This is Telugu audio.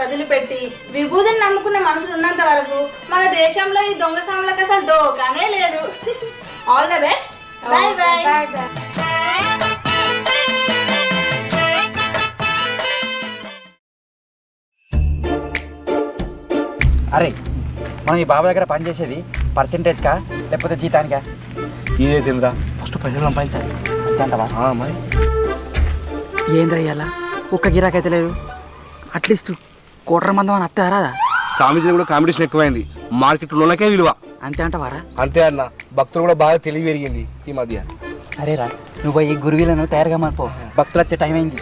వదిలిపెట్టి విభూతిని నమ్ముకునే మనుషులు ఉన్నంత వరకు మన దేశంలో ఈ దొంగ సాములకు అసలు డోకానే లేదు. All the best. Bye bye. అరే మనం ఈ బాబా దగ్గర పనిచేసేది పర్సెంటేజ్కా లేకపోతే జీతానికా? ఇదే తిందిరా, ఫస్ట్ పైసలు సంపాదించాలి అంతవా? మరి ఏంద్రా ఇయ్యాల ఒక్క గిరాకైతే లేదు. అట్లీస్ట్ కోట్ర మందం అని అత్తే రాదా? స్వామీజీ కూడా కాంపిటీషన్ ఎక్కువైంది, మార్కెట్లోకే విలువ. అంతే అంటవారా? అంతే అన్న, భక్తులు కూడా బాగా తెలివి పెరిగింది ఈ మధ్య. సరేరా, నువ్వు ఈ గురువులను తయారుగా మారిపో, భక్తులు వచ్చే టైం అయింది.